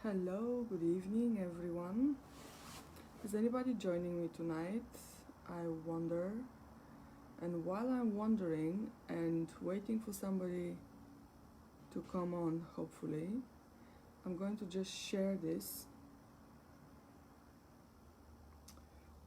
Hello, good evening, everyone. Is anybody joining me tonight? I wonder. And while I'm wondering and waiting for somebody to come on, hopefully, I'm going to just share this.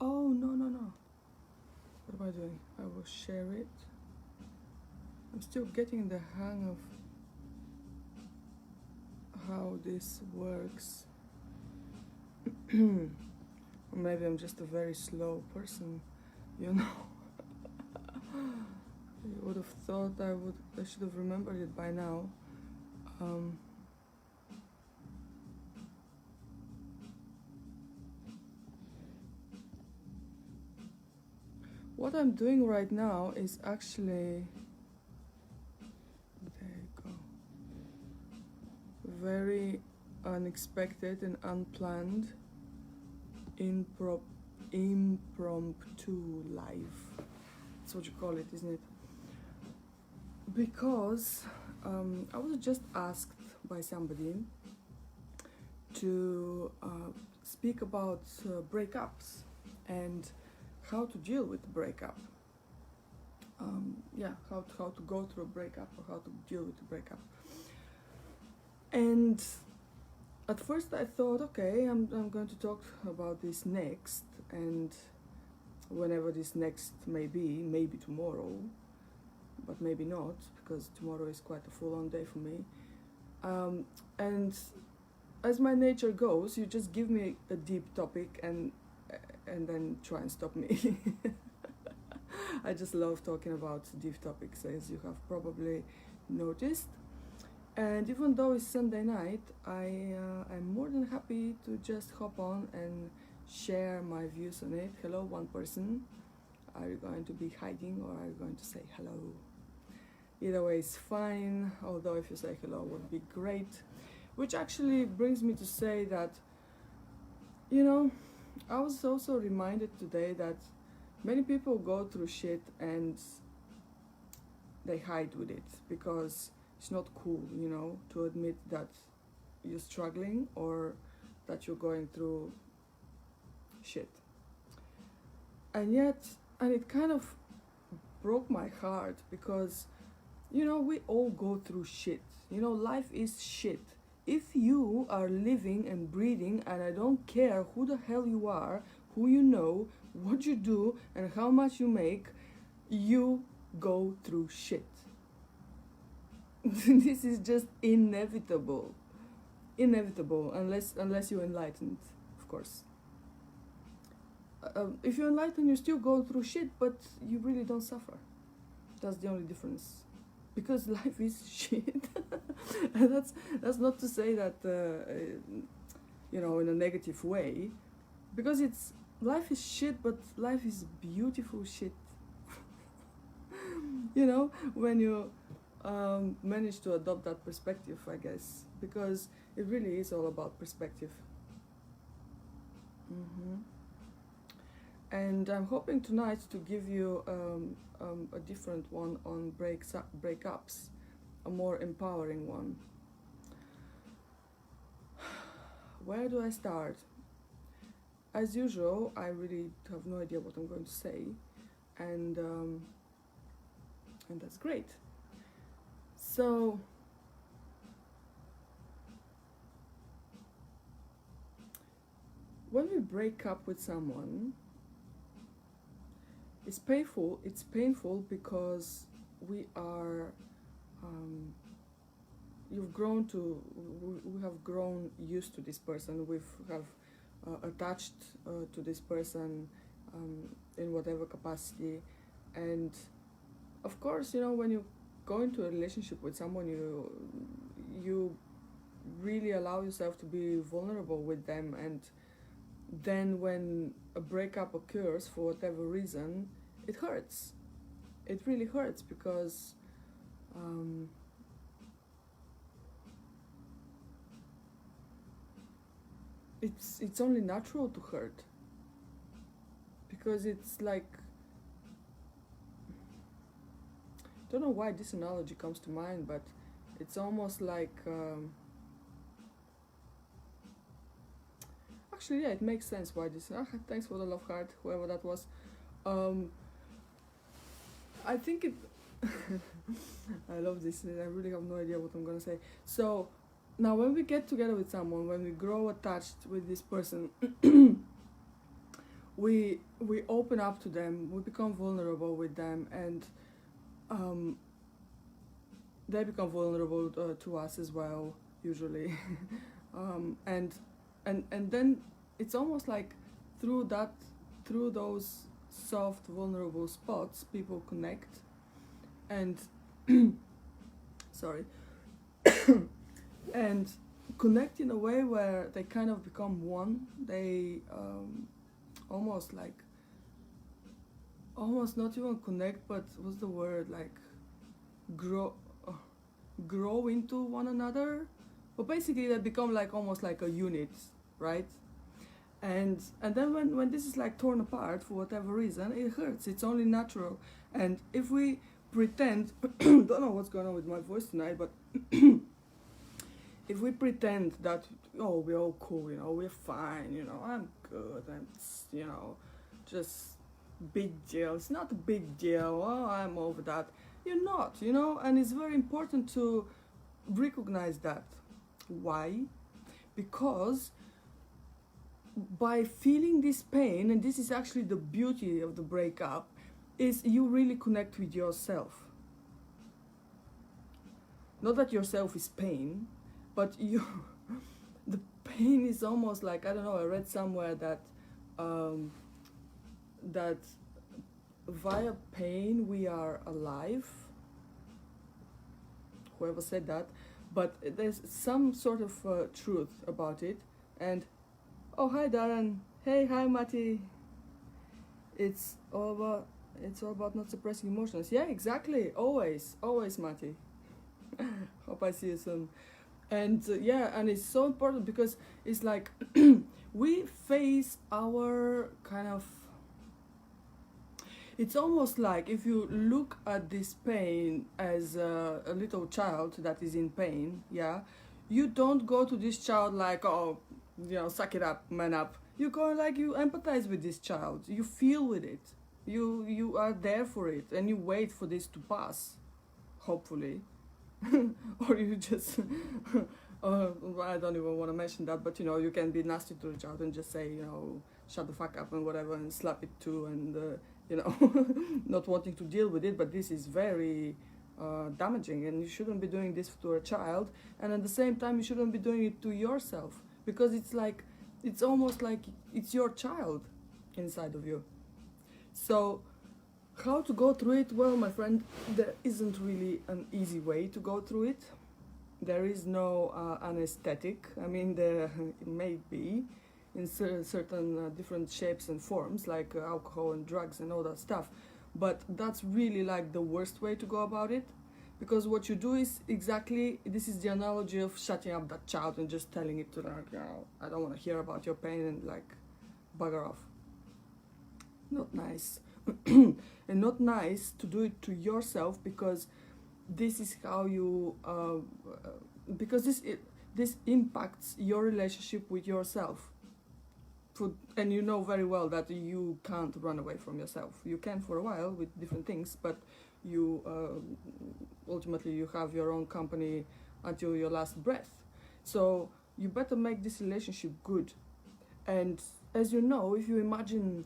Oh, no. What am I doing? I will share it. I'm still getting the hang of how this works. Or maybe I'm just a very slow person, you know. You would have thought I should have remembered it by now. Um, what I'm doing right now is actually, there you go, very unexpected and unplanned impromptu live. That's what you call it, isn't it? Because I was just asked by somebody to speak about breakups and how to deal with the breakup. How to go through a breakup or how to deal with the breakup. And at first I thought, okay, I'm going to talk about this next, and whenever this next may be, maybe tomorrow, but maybe not, because tomorrow is quite a full-on day for me. And as my nature goes, you just give me a deep topic and then try and stop me. I just love talking about deep topics, as you have probably noticed. And even though it's Sunday night, I'm more than happy to just hop on and share my views on it. Hello, one person. Are you going to be hiding or are you going to say hello? Either way is fine, although if you say hello would be great. Which actually brings me to say that, you know, I was also reminded today that many people go through shit and they hide with it because it's not cool, you know, to admit that you're struggling or that you're going through shit. And it kind of broke my heart because, you know, we all go through shit. You know, life is shit. If you are living and breathing, and I don't care who the hell you are, who you know, what you do, and how much you make, you go through shit. This is just inevitable unless you're enlightened, of course. If you're enlightened, you still go through shit, but you really don't suffer. That's the only difference, because life is shit. And that's not to say that you know, in a negative way, because it's life is shit, but life is beautiful shit. You know, when you manage to adopt that perspective, I guess, because it really is all about perspective. And I'm hoping tonight to give you a different one on breakups, a more empowering one. Where do I start? As usual, I really have no idea what I'm going to say, and that's great. So, when we break up with someone, it's painful. It's painful because we are, we have grown used to this person. We have attached to this person in whatever capacity, and of course, you know, when you go into a relationship with someone, you really allow yourself to be vulnerable with them, and then when a breakup occurs for whatever reason, it hurts. It really hurts because it's only natural to hurt, because it's like, I don't know why this analogy comes to mind, but it's almost like actually, yeah, it makes sense why this. Thanks for the love heart, whoever that was. I think it. I love this. I really have no idea what I'm gonna say. So now, when we get together with someone, when we grow attached with this person, we open up to them. We become vulnerable with them, and they become vulnerable to us as well. Usually, and then it's almost like through those soft, vulnerable spots, people connect, and sorry, and connect in a way where they kind of become one. They almost not even connect, but what's the word, like grow into one another. But basically, they become like almost like a unit, right? And then when this is like torn apart for whatever reason, it hurts. It's only natural. And if we pretend, don't know what's going on with my voice tonight, but if we pretend that, oh, we're all cool, we're fine, I'm good, I'm, just big deal. It's not a big deal. Oh, I'm over that. You're not, and it's very important to recognize that. Why? Because by feeling this pain, and this is actually the beauty of the breakup, is you really connect with yourself. Not that yourself is pain, but the pain is almost like, I don't know, I read somewhere that that via pain we are alive. Whoever said that, but there's some sort of truth about it. And oh, hi Darren. Hey, hi Matti. It's all about not suppressing emotions. Yeah, exactly. Always, Matti. Hope I see you soon. And and it's so important because it's like we face our kind of. It's almost like if you look at this pain as a little child that is in pain, you don't go to this child like, oh, suck it up, man up. You go like, you empathize with this child, you feel with it, you are there for it, and you wait for this to pass, hopefully. Or you just, I don't even want to mention that, but you can be nasty to the child and just say, shut the fuck up and whatever, and slap it too, and not wanting to deal with it. But this is very damaging, and you shouldn't be doing this to a child, and at the same time you shouldn't be doing it to yourself, because it's almost like it's your child inside of you. So how to go through it? Well, my friend, there isn't really an easy way to go through it. There is no anesthetic. I mean, there may be in certain different shapes and forms, like alcohol and drugs and all that stuff. But that's really like the worst way to go about it, because what you do is exactly, this is the analogy of shutting up that child and just telling it to them, I don't want to hear about your pain, and like, bugger off. Not nice. And not nice to do it to yourself, because this is how you because this impacts your relationship with yourself. And you know very well that you can't run away from yourself. You can for a while with different things, but you ultimately you have your own company until your last breath. So you better make this relationship good. And as you know, if you imagine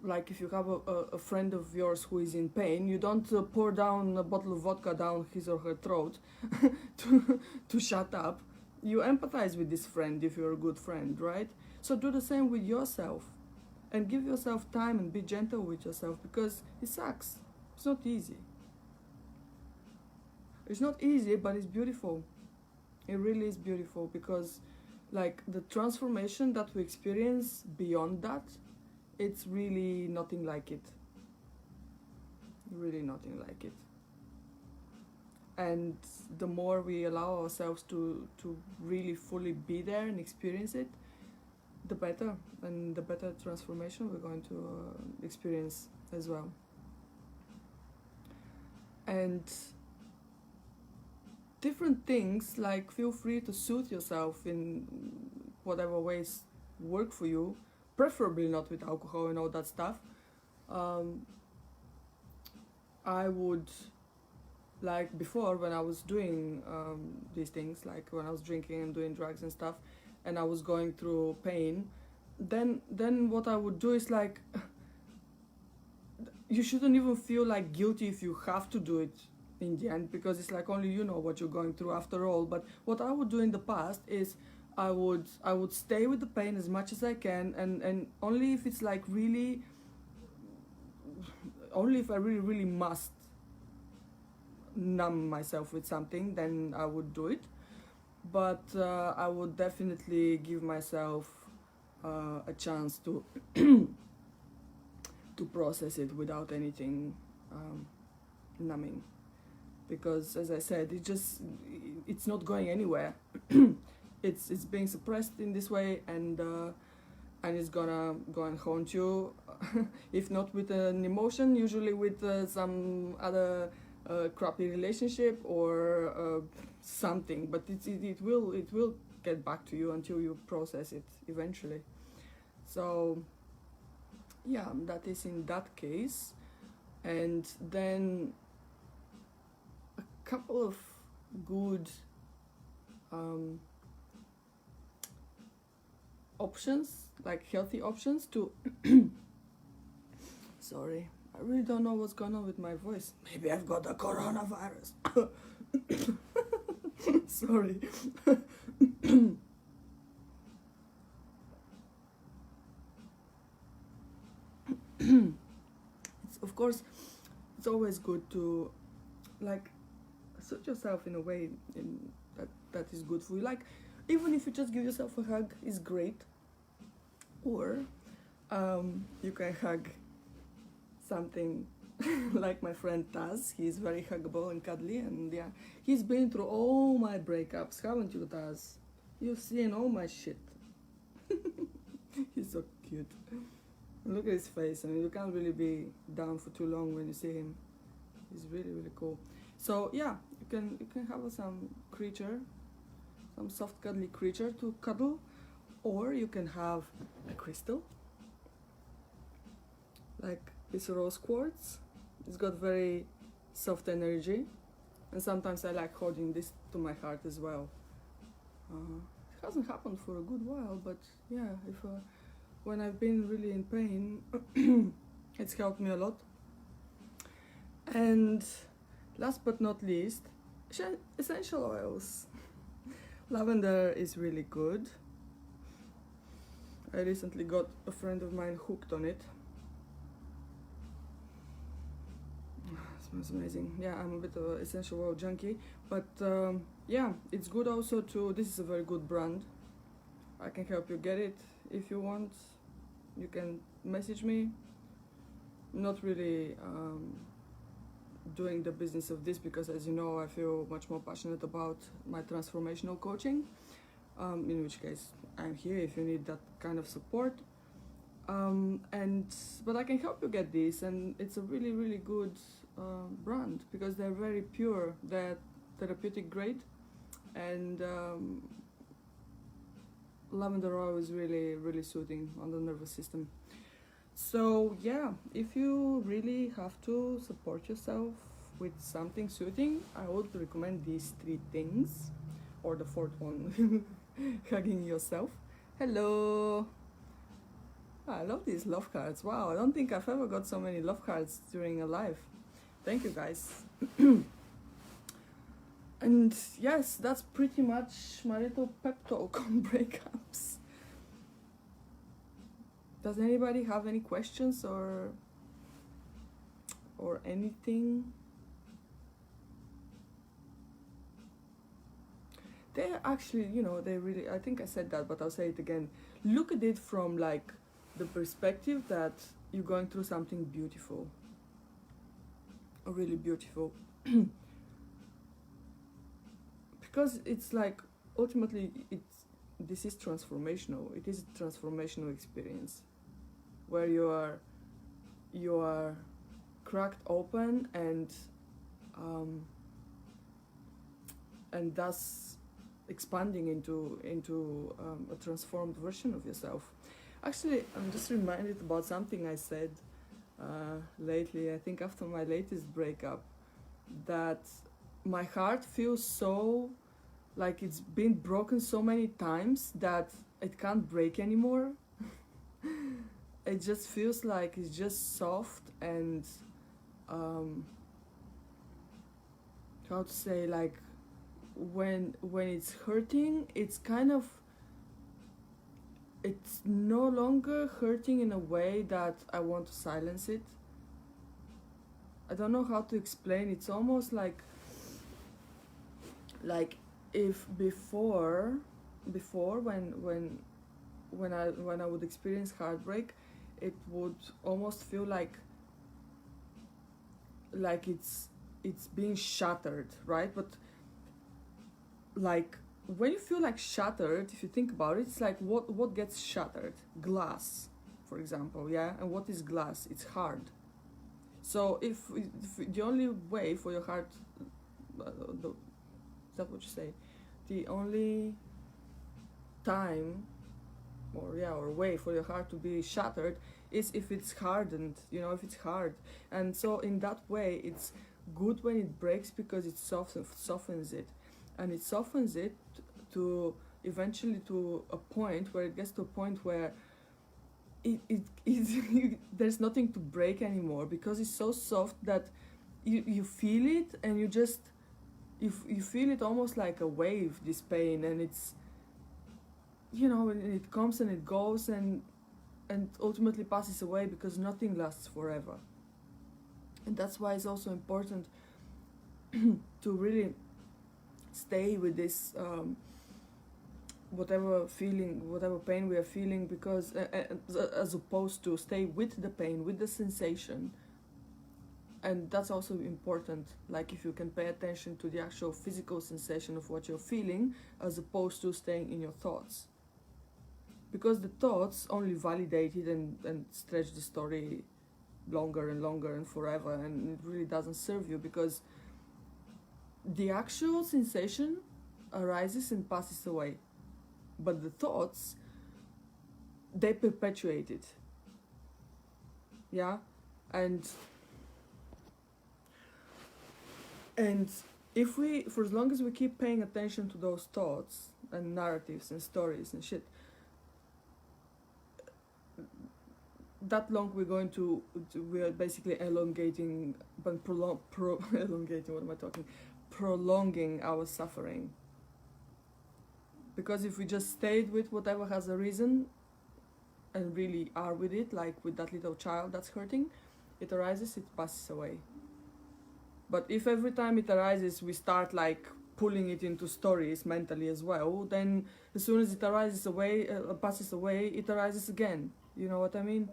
like if you have a friend of yours who is in pain, you don't pour down a bottle of vodka down his or her throat to shut up. You empathize with this friend if you're a good friend, right? So do the same with yourself, and give yourself time and be gentle with yourself, because it sucks. It's not easy. It's not easy, but it's beautiful. It really is beautiful, because like the transformation that we experience beyond that, it's really nothing like it. Really nothing like it. And the more we allow ourselves to really fully be there and experience it, the better, and the better transformation we're going to experience as well. And different things, like, feel free to soothe yourself in whatever ways work for you, preferably not with alcohol and all that stuff, I would, like before when I was doing these things, like when I was drinking and doing drugs and stuff, and I was going through pain, then what I would do is like, you shouldn't even feel like guilty if you have to do it in the end, because it's like only you know what you're going through after all. But what I would do in the past is I would stay with the pain as much as I can, and only if it's like really, only if I really must numb myself with something, then I would do it. But I would definitely give myself a chance to to process it without anything numbing, because as I said, it's not going anywhere. It's being suppressed in this way, and it's gonna go and haunt you, if not with an emotion, usually with some other crappy relationship or something. But it will get back to you until you process it eventually. So yeah, that is in that case. And then a couple of good options, like healthy options to sorry, I really don't know what's going on with my voice. Maybe I've got the coronavirus. Sorry. Of course, it's always good to like suit yourself in a way that is good for you. Like, even if you just give yourself a hug is great, or you can hug something like my friend Taz. He's very huggable and cuddly, and yeah, he's been through all my breakups, haven't you, Taz? You've seen all my shit. He's so cute. Look at his face. I mean, you can't really be down for too long when you see him. He's really cool. So yeah, you can have some creature, some soft cuddly creature to cuddle, or you can have a crystal, like this rose quartz. It's got very soft energy, and sometimes I like holding this to my heart as well. It hasn't happened for a good while, but yeah, if when I've been really in pain, it's helped me a lot. And last but not least, essential oils. Lavender is really good. I recently got a friend of mine hooked on it. It smells amazing. Yeah, I'm a bit of an essential oil junkie, but yeah, it's good also to, this is a very good brand. I can help you get it if you want. You can message me. I'm not really doing the business of this because, as you know, I feel much more passionate about my transformational coaching, in which case I'm here if you need that kind of support. But I can help you get this, and it's a really good brand because they're very pure, they're therapeutic grade, and lavender oil is really soothing on the nervous system. So yeah, if you really have to support yourself with something soothing, I would recommend these 3 things, or the 4th one, hugging yourself. Hello. I love these love cards. Wow, I don't think I've ever got so many love cards during a live. Thank you, guys. And yes, that's pretty much my little pep talk on breakups. Does anybody have any questions or anything? They're actually, they really, I think I said that, but I'll say it again. Look at it from like the perspective that you're going through something beautiful, really beautiful. Because it's like, ultimately, this is transformational. It is a transformational experience where you are cracked open, and thus expanding into a transformed version of yourself. Actually, I'm just reminded about something I said lately. I think after my latest breakup, that my heart feels so like it's been broken so many times that it can't break anymore. It just feels like it's just soft and how to say, like when it's hurting, it's kind of, it's no longer hurting in a way that I want to silence it. I don't know how to explain. It's almost like if before when I would experience heartbreak, it would almost feel like it's being shattered, right? But like when you feel like shattered, if you think about it, it's like what gets shattered? Glass, for example, yeah? And what is glass? It's hard. So if the only way for your heart, is that what you say? The only time or way for your heart to be shattered is if it's hardened, if it's hard. And so in that way, it's good when it breaks because it softens it. And it softens it to eventually to a point where it gets to a point where there's nothing to break anymore, because it's so soft that you feel it, and you just you feel it almost like a wave, this pain, and it's and it comes and it goes and ultimately passes away, because nothing lasts forever. And that's why it's also important to really stay with this whatever feeling, whatever pain we are feeling, because as opposed to stay with the pain, with the sensation. And that's also important, like if you can pay attention to the actual physical sensation of what you're feeling, as opposed to staying in your thoughts, because the thoughts only validate it and stretch the story longer and longer and forever, and it really doesn't serve you, because the actual sensation arises and passes away, but the thoughts, they perpetuate it. Yeah. And if we, for as long as we keep paying attention to those thoughts and narratives and stories and shit, that long we are basically elongating, but elongating, what am I talking? Prolonging our suffering. Because if we just stayed with whatever has a reason and really are with it, like with that little child that's hurting, it arises, it passes away. But if every time it arises we start like pulling it into stories mentally as well, then as soon as it arises away, passes away, it arises again. You know what I mean?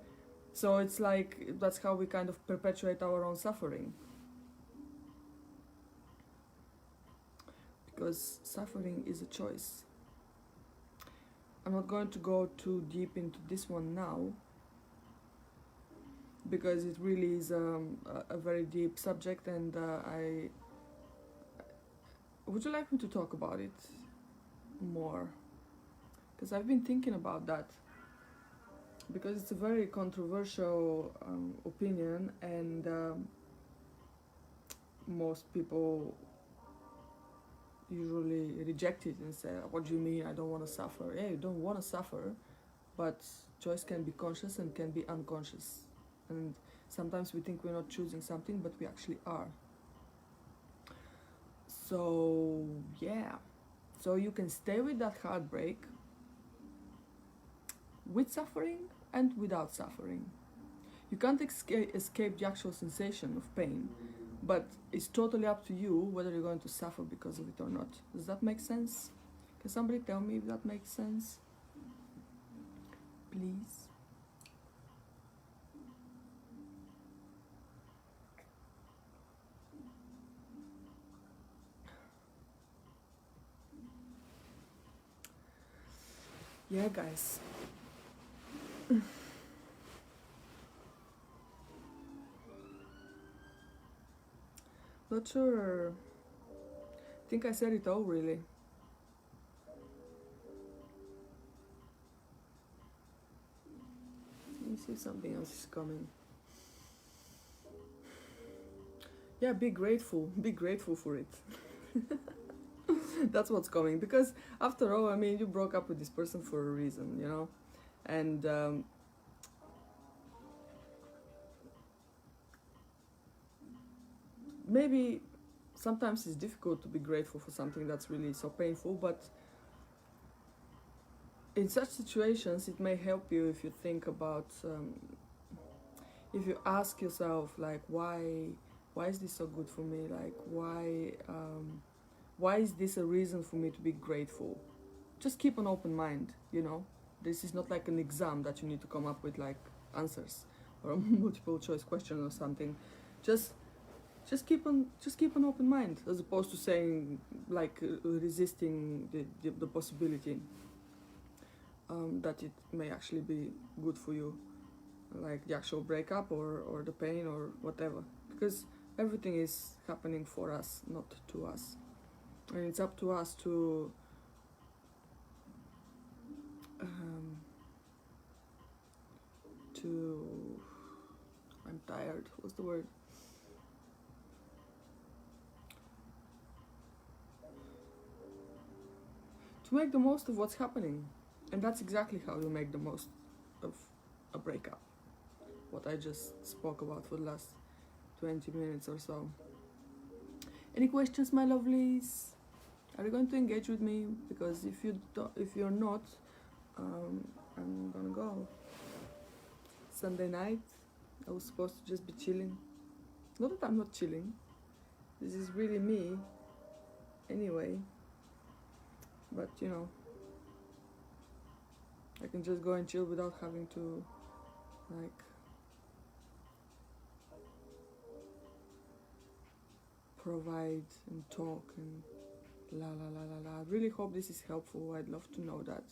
So it's like, that's how we kind of perpetuate our own suffering. Because suffering is a choice. I'm not going to go too deep into this one now, because it really is a very deep subject, and would you like me to talk about it more? Because I've been thinking about that, because it's a very controversial opinion, and most people usually reject it and say, what do you mean I don't want to suffer? Yeah, you don't want to suffer, but choice can be conscious and can be unconscious, and sometimes we think we're not choosing something, but we actually are. So yeah, so you can stay with that heartbreak with suffering and without suffering. You can't escape the actual sensation of pain, but it's totally up to you whether you're going to suffer because of it or not. Does that make sense? Can somebody tell me if that makes sense? Please. Yeah, guys. Not sure. I think I said it all, really. see if something else is coming. Yeah, be grateful for it. That's what's coming, because after all, I mean, you broke up with this person for a reason, you know, and maybe sometimes it's difficult to be grateful for something that's really so painful, but in such situations it may help you if you think about if you ask yourself, like, why is this so good for me, like why is this a reason for me to be grateful. Just keep an open mind, you know. This is not like an exam that you need to come up with like answers or a multiple choice question or something. Just keep an open mind, as opposed to saying, like, resisting the possibility that it may actually be good for you, like the actual breakup or the pain or whatever, because everything is happening for us, not to us, and it's up to us to I'm tired, what's the word, to make the most of what's happening. And that's exactly how you make the most of a breakup, what I just spoke about for the last 20 minutes or so. Any questions, my lovelies? Are you going to engage with me? Because if you're not, I'm gonna go. Sunday night, I was supposed to just be chilling. Not that I'm not chilling. This is really me, anyway. But you know, I can just go and chill without having to, like, provide and talk and la la la la la. I really hope this is helpful. I'd love to know that.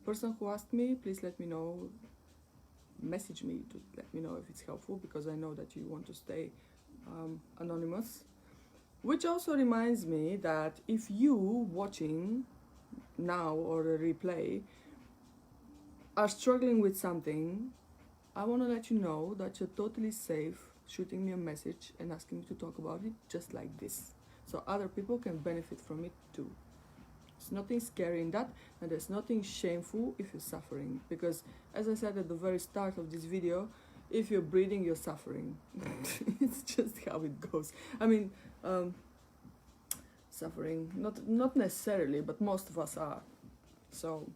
Person who asked me, please let me know. Message me to let me know if it's helpful, because I know that you want to stay anonymous. Which also reminds me that if you watching now or a replay are struggling with something, I want to let you know that you're totally safe shooting me a message and asking me to talk about it just like this, so other people can benefit from it too. There's nothing scary in that, and there's nothing shameful if you're suffering, because as I said at the very start of this video, if you're breathing, you're suffering. It's just how it goes. I mean, suffering, not necessarily, but most of us are. So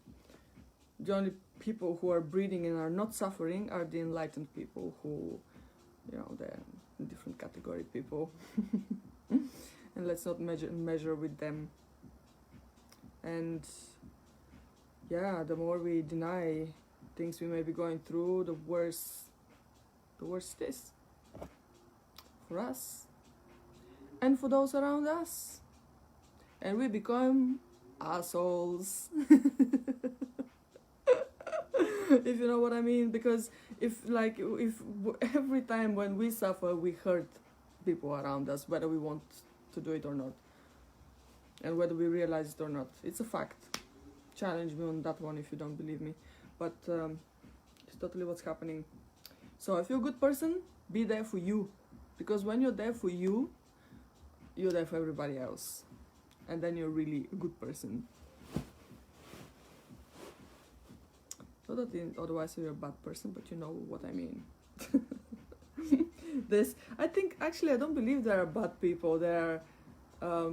the only people who are breathing and are not suffering are the enlightened people, who, you know, they're different category people. And let's not measure with them. And yeah, the more we deny things we may be going through, the worse it is for us and for those around us, and we become assholes. If you know what I mean, because if every time when we suffer, we hurt people around us, whether we want to do it or not, and whether we realize it or not. It's a fact. Challenge me on that one if you don't believe me, but it's totally what's happening. So if you're a good person, be there for you, because when you're there for you, you're there for everybody else, and then you're really a good person. Not that otherwise you're a bad person, but you know what I mean. I think, actually, I don't believe there are bad people. There are,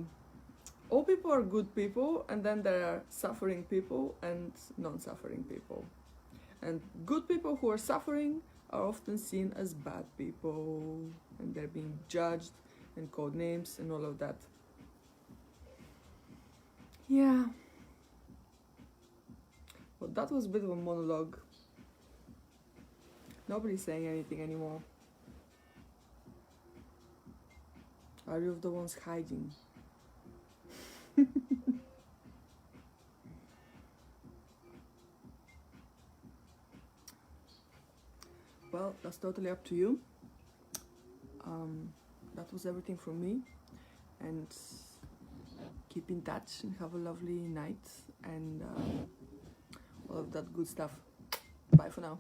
all people are good people, and then there are suffering people and non-suffering people. And good people who are suffering are often seen as bad people, and they're being judged and called names and all of that. Yeah. Well, that was a bit of a monologue. Nobody's saying anything anymore. Are you the ones hiding? Well, that's totally up to you. That was everything from me, and keep in touch and have a lovely night and all of that good stuff. Bye for now.